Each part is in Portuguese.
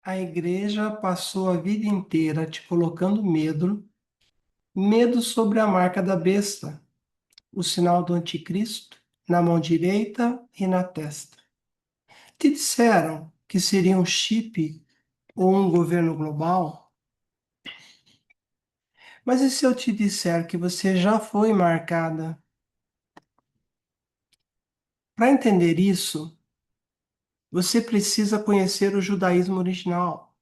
A igreja passou a vida inteira te colocando medo, medo sobre a marca da besta, o sinal do anticristo, na mão direita e na testa. Te disseram que seria um chip ou um governo global, mas e se eu te disser que você já foi marcada? Para entender isso, você precisa conhecer o judaísmo original.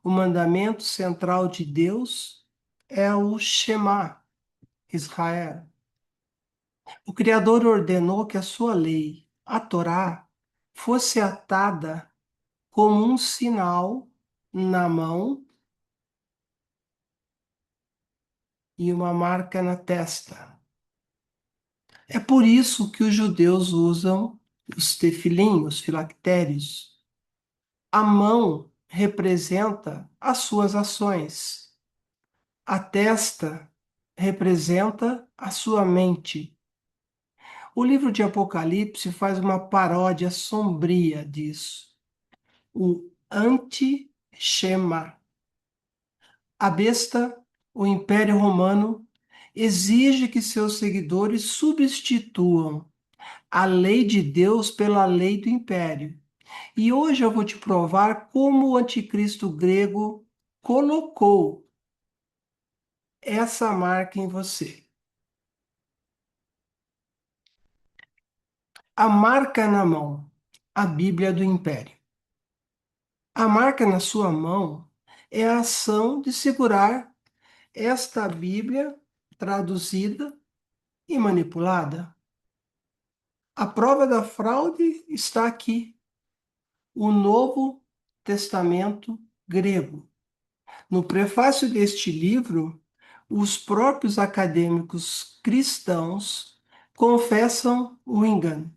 O mandamento central de Deus é o Shema, Israel. O Criador ordenou que a sua lei, a Torá, fosse atada como um sinal na mão e uma marca na testa. É por isso que os judeus usam os tefilim, os filactérios. A mão representa as suas ações. A testa representa a sua mente. O livro de Apocalipse faz uma paródia sombria disso. O anti-Shema. A besta, o Império Romano, exige que seus seguidores substituam a lei de Deus pela lei do Império. E hoje eu vou te provar como o anticristo grego colocou essa marca em você. A marca na mão, a Bíblia do Império. A marca na sua mão é a ação de segurar esta Bíblia traduzida e manipulada. A prova da fraude está aqui, o Novo Testamento grego. No prefácio deste livro, os próprios acadêmicos cristãos confessam o engano.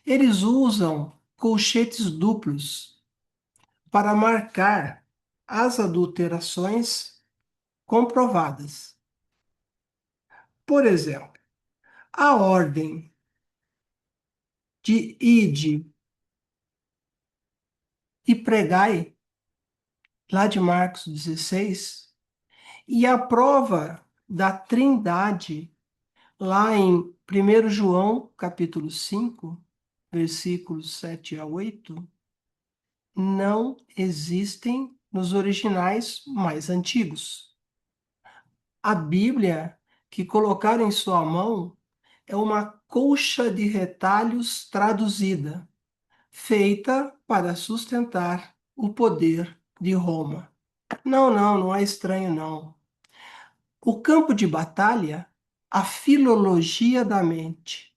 Eles usam colchetes duplos para marcar as adulterações comprovadas. Por exemplo, a ordem de ide e pregai, lá de Marcos 16, e a prova da Trindade, lá em 1 João, capítulo 5, versículos 7 a 8, não existem nos originais mais antigos. A Bíblia que colocaram em sua mão é uma colcha de retalhos traduzida, feita para sustentar o poder de Roma. Não, não, não é estranho, não. O campo de batalha, a filologia da mente.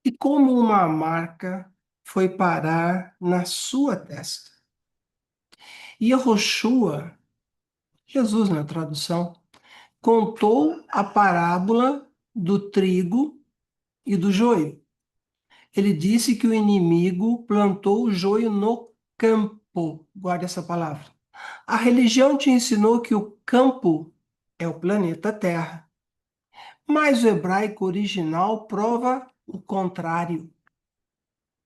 E como uma marca foi parar na sua testa. Yehoshua, Jesus na tradução, contou a parábola do trigo e do joio. Ele disse que o inimigo plantou o joio no campo. Guarde essa palavra. A religião te ensinou que o campo é o planeta Terra, mas o hebraico original prova o contrário.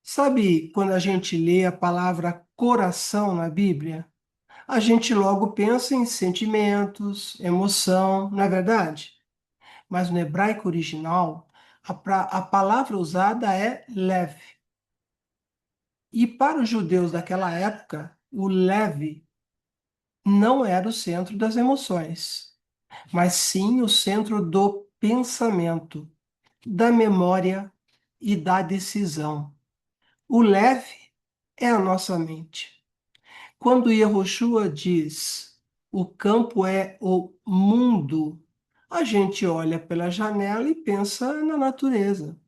Sabe quando a gente lê a palavra coração na Bíblia? A gente logo pensa em sentimentos, emoção, não é verdade? Mas no hebraico original, a palavra usada é lev. E para os judeus daquela época, o lev não era o centro das emoções, mas sim o centro do pensamento, da memória e da decisão. O lev é a nossa mente. Quando Yehoshua diz o campo é o mundo, a gente olha pela janela e pensa na natureza.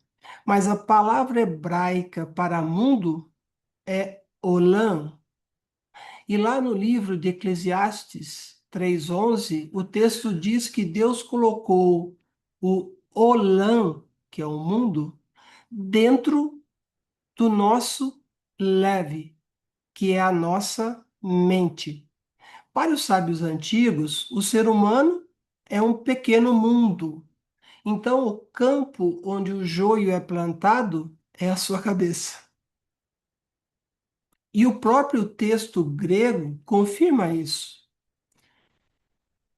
Mas a palavra hebraica para mundo é olam. E lá no livro de Eclesiastes 3:11, o texto diz que Deus colocou o olam, que é o mundo, dentro do nosso leve. que é a nossa mente. Para os sábios antigos, o ser humano é um pequeno mundo. Então, o campo onde o joio é plantado é a sua cabeça. E o próprio texto grego confirma isso.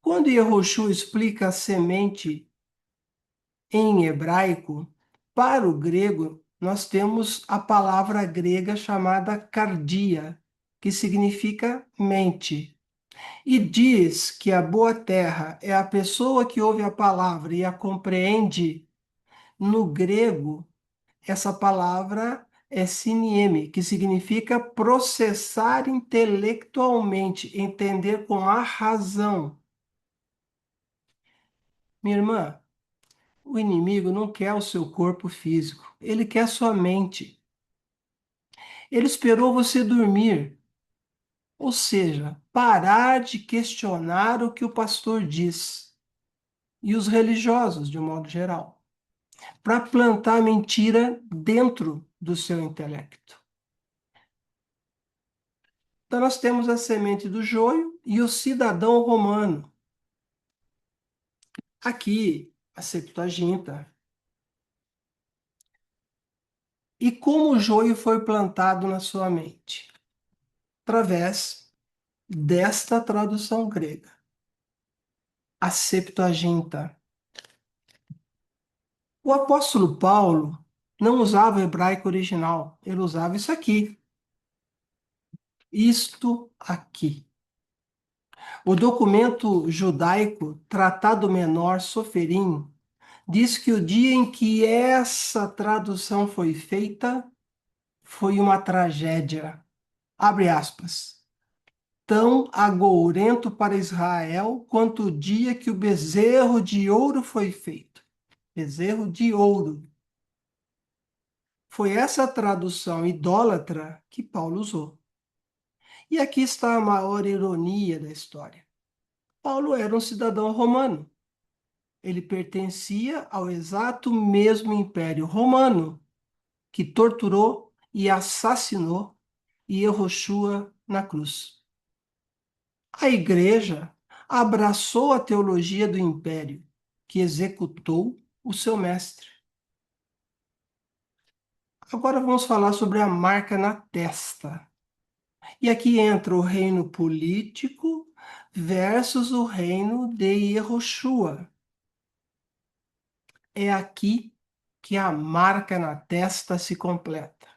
Quando Yehoshua explica a semente em hebraico, para o grego, nós temos a palavra grega chamada cardia, que significa mente. E diz que a boa terra é a pessoa que ouve a palavra e a compreende. No grego, essa palavra é sinieme, que significa processar intelectualmente, entender com a razão. Minha irmã, o inimigo não quer o seu corpo físico, ele quer a sua mente. Ele esperou você dormir, ou seja, parar de questionar o que o pastor diz e os religiosos, de um modo geral, para plantar mentira dentro do seu intelecto. Então, nós temos a semente do joio e o cidadão romano. Aqui, a Septuaginta. E como o joio foi plantado na sua mente? Através desta tradução grega, a Septuaginta. O apóstolo Paulo não usava o hebraico original, ele usava isso aqui. Isto aqui. O documento judaico Tratado Menor Soferim diz que o dia em que essa tradução foi feita foi uma tragédia. Abre aspas. Tão agourento para Israel quanto o dia que o bezerro de ouro foi feito. Bezerro de ouro. Foi essa tradução idólatra que Paulo usou. E aqui está a maior ironia da história. Paulo era um cidadão romano. Ele pertencia ao exato mesmo Império Romano que torturou e assassinou Yehoshua na cruz. A igreja abraçou a teologia do império, que executou o seu mestre. Agora vamos falar sobre a marca na testa. E aqui entra o reino político versus o reino de Yehoshua. É aqui que a marca na testa se completa.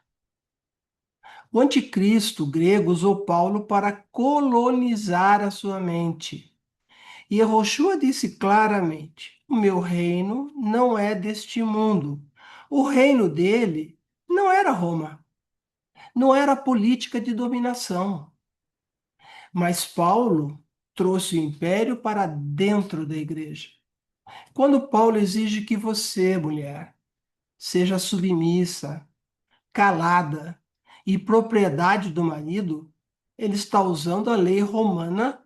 O anticristo grego usou Paulo para colonizar a sua mente. E Yehoshua disse claramente: o meu reino não é deste mundo. O reino dele não era Roma, não era política de dominação. Mas Paulo trouxe o império para dentro da igreja. Quando Paulo exige que você, mulher, seja submissa, calada e propriedade do marido, ele está usando a lei romana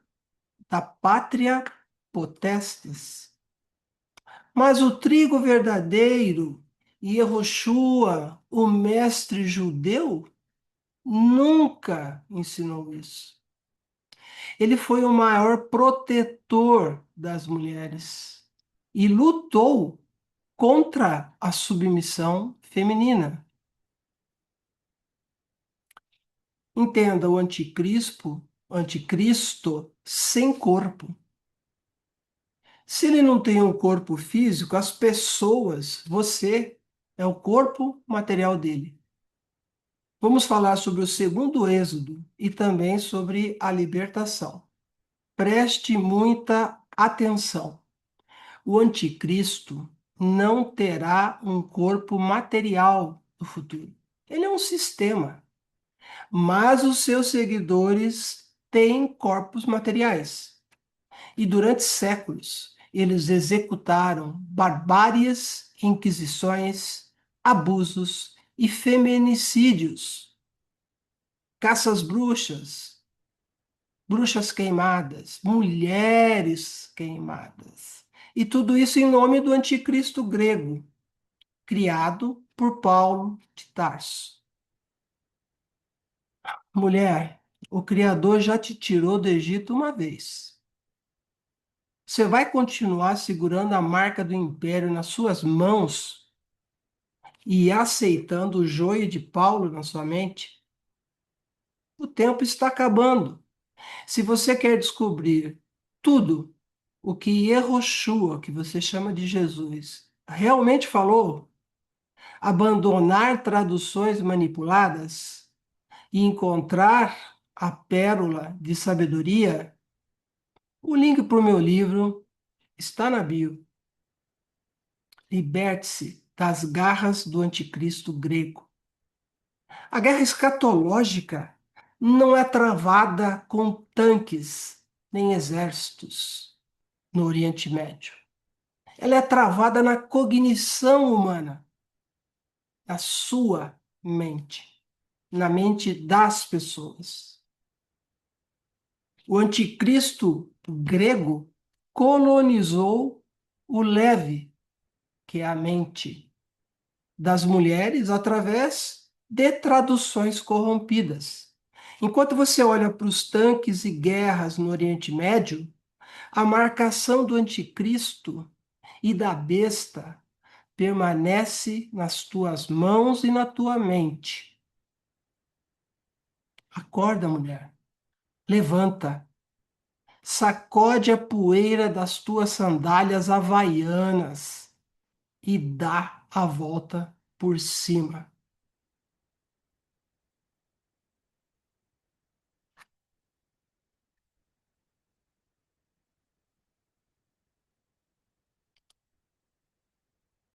da pátria potestas. Mas o trigo verdadeiro, Yehoshua, o mestre judeu, nunca ensinou isso. Ele foi o maior protetor das mulheres e lutou contra a submissão feminina. Entenda o anticristo sem corpo. Se ele não tem um corpo físico, as pessoas, você, é o corpo material dele. Vamos falar sobre o segundo êxodo e também sobre a libertação. Preste muita atenção. O anticristo não terá um corpo material no futuro. Ele é um sistema, mas os seus seguidores têm corpos materiais. E durante séculos, eles executaram barbáries, inquisições, abusos e feminicídios, caças bruxas, bruxas queimadas, mulheres queimadas. E tudo isso em nome do anticristo grego, criado por Paulo de Tarso. Mulher, o Criador já te tirou do Egito uma vez. Você vai continuar segurando a marca do império nas suas mãos e aceitando o joio de Paulo na sua mente? O tempo está acabando. Se você quer descobrir tudo o que Yehoshua, que você chama de Jesus, realmente falou, abandonar traduções manipuladas e encontrar a pérola de sabedoria, o link para o meu livro está na bio. Liberte-se das garras do anticristo grego. A guerra escatológica não é travada com tanques nem exércitos no Oriente Médio. Ela é travada na cognição humana, na sua mente, na mente das pessoas. O anticristo grego colonizou o leve, que é a mente das mulheres, através de traduções corrompidas. Enquanto você olha para os tanques e guerras no Oriente Médio, a marcação do anticristo e da besta permanece nas tuas mãos e na tua mente. Acorda, mulher. Levanta. Sacode a poeira das tuas sandálias havaianas e dá a volta por cima.